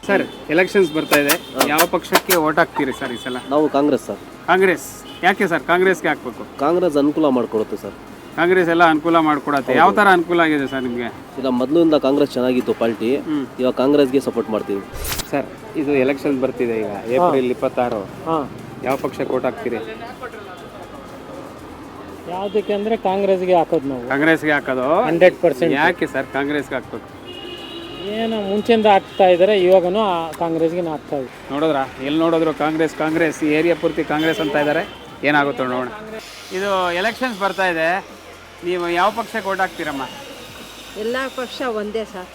Sir elections ಬರ್ತಾ ಇದೆ, ಯಾವ ಪಕ್ಷಕ್ಕೆ ಓಟ್ ಹಾಕ್ತೀರಿ ಸರ್ ಈ ಸಲ? ನಾವು ಕಾಂಗ್ರೆಸ್ ಸರ್. ಕಾಂಗ್ರೆಸ್. ಯಾಕೆ ಸರ್ ಕಾಂಗ್ರೆಸ್ಗೆ ಹಾಕ್ಬೇಕು? ಕಾಂಗ್ರೆಸ್ ಅನುಕೂಲ ಮಾಡಿಕೊಡುತ್ತೆ ಸರ್. ಕಾಂಗ್ರೆಸ್ ಎಲ್ಲ ಅನುಕೂಲ ಮಾಡಿಕೊಡತ್ತೆ. ಯಾವ ಥರ ಅನುಕೂಲ ಆಗಿದೆ ಸರ್ ನಿಮಗೆ? ಈಗ ಮೊದಲಿಂದ ಕಾಂಗ್ರೆಸ್ ಚೆನ್ನಾಗಿತ್ತು ಪಾರ್ಟಿ, ಇವಾಗ ಕಾಂಗ್ರೆಸ್ಗೆ ಸಪೋರ್ಟ್ ಮಾಡ್ತೀವಿ ಸರ್. ಇದು ಎಲೆಕ್ಷನ್ ಬರ್ತಿದೆ ಈಗ, ಏಪ್ರಿಲ್ 26. ಯಾವ ಪಕ್ಷಕ್ಕೆ ಓಟ್ ಹಾಕ್ತೀರಿ? ಯಾವುದಕ್ಕೆ ಅಂದರೆ ಕಾಂಗ್ರೆಸ್ಗೆ ಹಾಕೋದು ನಾವು. ಕಾಂಗ್ರೆಸ್ಗೆ ಹಾಕೋದು 100%. ಯಾಕೆ ಸರ್ ಕಾಂಗ್ರೆಸ್ಗೆ ಹಾಕ್ಬೇಕು? ಏನು ಮುಂಚೆಯಿಂದ ಹಾಕ್ತಾ ಇದ್ದಾರೆ, ಇವಾಗೂ ಕಾಂಗ್ರೆಸ್ಗೆ ಹಾಕ್ತಾ ಇದ್ದೀವಿ. ನೋಡಿದ್ರಾ, ಎಲ್ಲಿ ನೋಡಿದ್ರು ಕಾಂಗ್ರೆಸ್ ಕಾಂಗ್ರೆಸ್, ಈ ಏರಿಯಾ ಪೂರ್ತಿ ಕಾಂಗ್ರೆಸ್ ಅಂತ ಇದ್ದಾರೆ. ಏನಾಗುತ್ತೋ ನೋಡೋಣ. ಇದು ಎಲೆಕ್ಷನ್ಸ್ ಬರ್ತಾ ಇದೆ, ನೀವು ಯಾವ ಪಕ್ಷಕ್ಕೆ ಓಟ್ ಹಾಕ್ತೀರಮ್ಮ? ಎಲ್ಲ ಪಕ್ಷ ಒಂದೇ ಸರ್.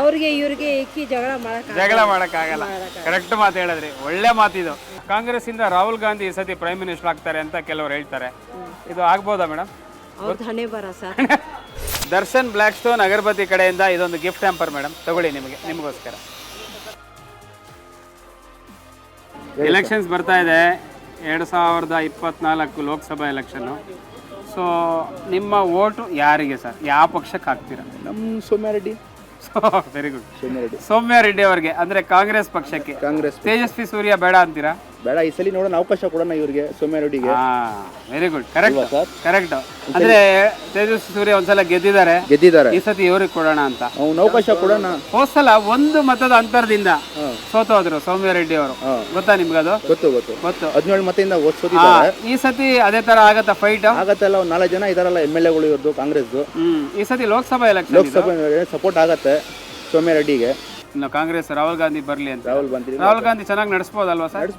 ಅವ್ರಿಗೆ ಇವ್ರಿಗೆ ಏಕಿ ಜಗಳ ಮಾಡೋಕ್ಕಾಗಲ್ಲ. ಕರೆಕ್ಟ್ ಮಾತು ಹೇಳಿದ್ರಿ, ಒಳ್ಳೆ ಮಾತಿದು. ಕಾಂಗ್ರೆಸ್ ಇಂದ ರಾಹುಲ್ ಗಾಂಧಿ ಈ ಸತಿ ಪ್ರೈಮ್ ಮಿನಿಸ್ಟರ್ ಆಗ್ತಾರೆ ಅಂತ ಕೆಲವರು ಹೇಳ್ತಾರೆ. ಇದು ಆಗ್ಬೋದಾ ಮೇಡಮ್? ಅವ್ರದ್ದು ಹಣೆ ಬರ ಸರ್. ದರ್ಶನ್ ಬ್ಲ್ಯಾಕ್ ಸ್ಟೋನ್ ಅಗರಬತ್ತಿ ಕಡೆಯಿಂದ ಇದೊಂದು ಗಿಫ್ಟ್ ಹ್ಯಾಂಪರ್ ಮೇಡಮ್, ತಗೊಳ್ಳಿ ನಿಮಗೋಸ್ಕರ. ಎಲೆಕ್ಷನ್ಸ್ ಬರ್ತಾ ಇದೆ, 2024 ಲೋಕಸಭಾ ಎಲೆಕ್ಷನ್ನು. ಸೊ ನಿಮ್ಮ ಓಟು ಯಾರಿಗೆ ಸರ್? ಯಾವ ಪಕ್ಷಕ್ಕೆ ಹಾಕ್ತೀರಾ? ನಮ್ಮ ಸೌಮ್ಯ ರೆಡ್ಡಿ. Very good. ಸೌಮ್ಯ ರೆಡ್ಡಿ ಅವ್ರಿಗೆ ಅಂದ್ರೆ ಕಾಂಗ್ರೆಸ್ ಪಕ್ಷಕ್ಕೆ. ಕಾಂಗ್ರೆಸ್. ತೇಜಸ್ವಿ ಸೂರ್ಯ ಬೇಡ ಅಂತೀರಾ? ಬೇಡ, ಈ ಸಲ ನೋಡೋಣ, ಅವಕಾಶ ಕೊಡೋಣ ಇವ್ರಿಗೆ, ಸೌಮ್ಯ ರೆಡ್ಡಿಗೆ. Very good, correct correct. ಅಂದ್ರೆ ತೇಜಸ್ವಿ ಸೂರ್ಯ ಒಂದ್ಸಲ ಗೆದ್ದಿದ್ದಾರೆ, ಈ ಸತಿ ಇವ್ರಿಗೆ ಕೊಡೋಣ ಅಂತ ಅವ್ನು ಅವಕಾಶ ಕೊಡೋಣ. ಹೋದ್ಸಲ ಒಂದು ಮತದ ಅಂತರದಿಂದ ಸೋತೋದ್ರು ಸೌಮ್ಯ ರೆಡ್ಡಿ ಅವರು, ಗೊತ್ತಾ ನಿಮ್ಗೆ? ಅದು ಗೊತ್ತು 17 ಮತದಿಂದ ಓದಿಸೋದಿದ್ದಾರೆ. ಈ ಸತಿ ಅದೇ ತರ ಆಗತ್ತಾ ಫೈಟ್? ಆಗತ್ತಲ್ಲ, ಒಂದು 4 ಜನ ಇದಾರಲ್ಲ MLA-ಗಳು ಇವ್ರದ್ದು ಕಾಂಗ್ರೆಸ್. ಈ ಸತಿ ಲೋಕಸಭಾ ಎಲೆಕ್ಷನ್, ಲೋಕಸಭೆ ಸಪೋರ್ಟ್ ಆಗತ್ತೆ ಸೌಮ್ಯ ರೆಡ್ಡಿಗೆ. ಇನ್ನು ಕಾಂಗ್ರೆಸ್ ರಾಹುಲ್ ಗಾಂಧಿ ಬರ್ಲಿ ಅಂತ. ರಾಹುಲ್ ಗಾಂಧಿ ಚೆನ್ನಾಗಿ ನಡೆಸಬಹುದಲ್ವಾ ಸರ್?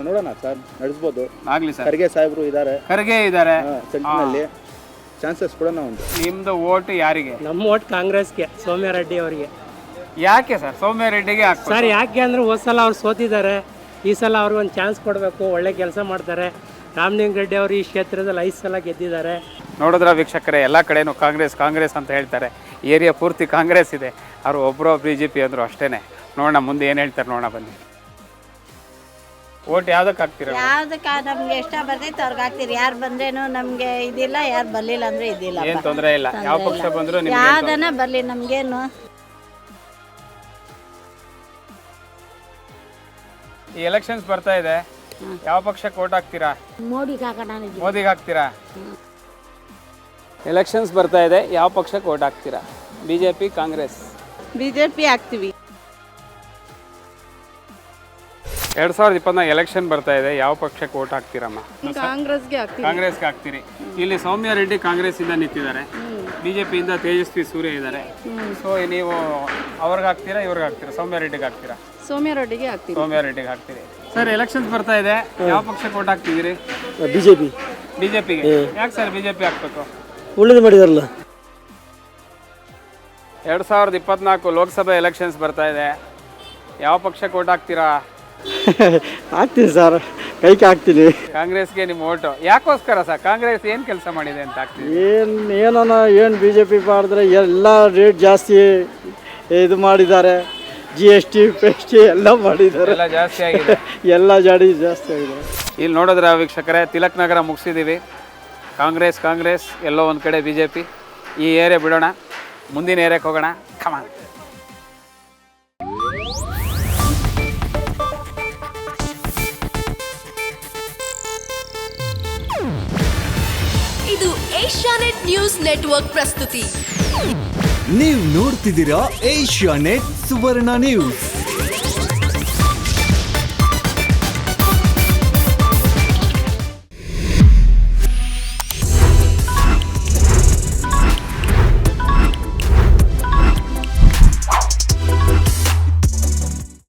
ನೋಡೋಣ ಸರ್, ನಡೆಸಬಹುದು. ಆಗ್ಲಿ ಸರ್. ಖರ್ಗೆ ಸಾಹೇಬ್ರು ಇದ್ದಾರೆ, ಸೆಂಟ್ರಲ್ ಚಾನ್ಸಸ್ ಕೊಡೋಣ. ಒಂದು ನಿಮ್ದು ಓಟ್ ಯಾರಿಗೆ? ನಮ್ಮ ಓಟ್ ಕಾಂಗ್ರೆಸ್ಗೆ, ಸೌಮ್ಯ ರೆಡ್ಡಿ ಅವರಿಗೆ. ಯಾಕೆ ಸರ್ ಸೌಮ್ಯ ರೆಡ್ಡಿಗೆ ಹಾಕ್ಬೇಕು? ಸರ್ ಯಾಕೆ ಅಂದರೆ ಹೋದ ಸಲ ಅವ್ರು ಸೋತಿದ್ದಾರೆ, ಈ ಸಲ ಅವ್ರಿಗೆ ಒಂದು ಚಾನ್ಸ್ ಕೊಡಬೇಕು, ಒಳ್ಳೆ ಕೆಲಸ ಮಾಡ್ತಾರೆ. ರಾಮಲಿಂಗ ರೆಡ್ಡಿ ಅವರು ಈ ಕ್ಷೇತ್ರದಲ್ಲಿ 5 ಸಲ ಗೆದ್ದಿದ್ದಾರೆ. ನೋಡಿದ್ರ ವೀಕ್ಷಕರೇ, ಎಲ್ಲ ಕಡೆನೂ ಕಾಂಗ್ರೆಸ್ ಕಾಂಗ್ರೆಸ್ ಅಂತ ಹೇಳ್ತಾರೆ. ಏರಿಯಾ ಪೂರ್ತಿ ಕಾಂಗ್ರೆಸ್ ಇದೆ. ಅವರು ಒಬ್ಬರು BJP ಅಂದರು ಅಷ್ಟೇ. ನೋಡೋಣ ಮುಂದೆ ಏನು ಹೇಳ್ತಾರೆ, ನೋಡೋಣ ಬನ್ನಿ. ಓಟ್ ಯಾವ್ದಕ್ಕೆ ಹಾಕ್ತೀರಾ? ಯಾವ್ದಕ್ಕ ನಮ್ಗೆ ಇಷ್ಟ ಬರ್ತೈತೆ ಅವ್ರಿಗೆ ಹಾಕ್ತಿರಿ. ಯಾರು ಬಂದ್ರೇನು ನಮ್ಗೆ ಇದಿಲ್ಲ, ಯಾರು ಬರ್ಲಿಲ್ಲ ಅಂದ್ರೆ ಇದಿಲ್ಲ. ಏನು ತೊಂದರೆ ಇಲ್ಲ, ಯಾವ ಪಕ್ಷ ಬಂದ್ರು ಯಾವ್ದನ ಬರ್ಲಿ ನಮ್ಗೇನು. ಈ ಎಲೆಕ್ಷನ್ಸ್ ಬರ್ತಾ ಇದೆ, ಯಾವ ಪಕ್ಷಕ್ಕೆ ಓಟ್ ಹಾಕ್ತೀರಾ? ಮೋದಿಗೆ ಹಾಕ್ತೀರಾ? ಎಲೆಕ್ಷನ್ಸ್ ಬರ್ತಾ ಇದೆ, ಯಾವ ಪಕ್ಷಕ್ಕೆ ಓಟ್ ಹಾಕ್ತೀರಾ? BJP ಕಾಂಗ್ರೆಸ್? BJP ಹಾಕ್ತಿವಿ. 2024 ಎಲೆಕ್ಷನ್ ಬರ್ತಾ ಇದೆ, ಯಾವ ಪಕ್ಷಕ್ಕೆ ಓಟ್ ಹಾಕ್ತೀರಮ್ಮ? ಕಾಂಗ್ರೆಸ್ಗೆ ಹಾಕ್ತಿವಿ. ಕಾಂಗ್ರೆಸ್ಗೆ ಹಾಕ್ತೀರಿ. ಇಲ್ಲಿ ಸೌಮ್ಯ ರೆಡ್ಡಿ ಕಾಂಗ್ರೆಸ್ ಇಂದ ನಿಂತಿದ್ದಾರೆ, BJP ಇಂದ ತೇಜಸ್ವಿ ಸೂರ್ಯ ಇದ್ದಾರೆ. ಸೊ ನೀವು ಅವ್ರಿಗೆ ಹಾಕ್ತೀರಾ, ಇವ್ರಿಗೆ ಹಾಕ್ತೀರಾ? ಸೌಮ್ಯ ರೆಡ್ಡಿಗೆ ಹಾಕ್ತೀರಾ? ಸೌಮ್ಯ ರೆಡ್ಡಿಗೆ ಹಾಕ್ತಿವಿ. ಸೌಮ್ಯ ರೆಡ್ಡಿಗೆ ಹಾಕ್ತೀರಿ. ಸರ್ ಎಲೆಕ್ಷನ್ಸ್ ಬರ್ತಾ ಇದೆ, ಯಾವ ಪಕ್ಷಕ್ಕೆ ಓಟ್ ಹಾಕ್ತಿದ್ದೀರಿ? BJPಗೆ. ಯಾಕೆ ಸರ್ BJP ಹಾಕ್ಬೇಕು? ಒಳ್ಳೇದು ಮಾಡಿದಾರಲ್ಲ. 2024 ಲೋಕಸಭಾ ಎಲೆಕ್ಷನ್ಸ್ ಬರ್ತಾ ಇದೆ, ಯಾವ ಪಕ್ಷಕ್ಕೆ ಓಟ್ ಹಾಕ್ತೀರಾ? ಹಾಕ್ತೀನಿ ಸರ್, ಕೈಗೆ ಹಾಕ್ತೀನಿ. ಕಾಂಗ್ರೆಸ್ಗೆ ನಿಮ್ಮ ಓಟು ಯಾಕೋಸ್ಕರ ಸರ್? ಕಾಂಗ್ರೆಸ್ ಏನು ಕೆಲಸ ಮಾಡಿದೆ ಅಂತ ಹಾಕ್ತೀವಿ? ಏನು BJP ಮಾಡಿದ್ರೆ ಎಲ್ಲ ರೇಟ್ ಜಾಸ್ತಿ ಇದು ಮಾಡಿದ್ದಾರೆ, GST PST ಎಲ್ಲ ಮಾಡಿದ್ದಾರೆ, ಎಲ್ಲ ಜಾಸ್ತಿ ಆಗಿದೆ. ಎಲ್ಲ ಜಾಸ್ತಿ ಆಗಿದೆ. ಇಲ್ಲಿ ನೋಡಿದ್ರೆ ವೀಕ್ಷಕರೇ, ತಿಲಕ್ ನಗರ ಮುಗಿಸಿದ್ದೀವಿ. ಕಾಂಗ್ರೆಸ್ ಕಾಂಗ್ರೆಸ್, ಎಲ್ಲೋ ಒಂದು ಕಡೆ BJP. ಈ ಏರಿಯಾ ಬಿಡೋಣ, ಮುಂದಿನ ಏರಿಯಾಕ್ಕೆ ಹೋಗೋಣ. ಕಮಾನ್. ಇದು ಏಷ್ಯಾನೆಟ್ ನ್ಯೂಸ್ ನೆಟ್ವರ್ಕ್ ಪ್ರಸ್ತುತಿ. ನೀವು ನೋಡ್ತಿದ್ದೀರಾ ಏಷ್ಯಾನೆಟ್ ಸುವರ್ಣ ನ್ಯೂಸ್.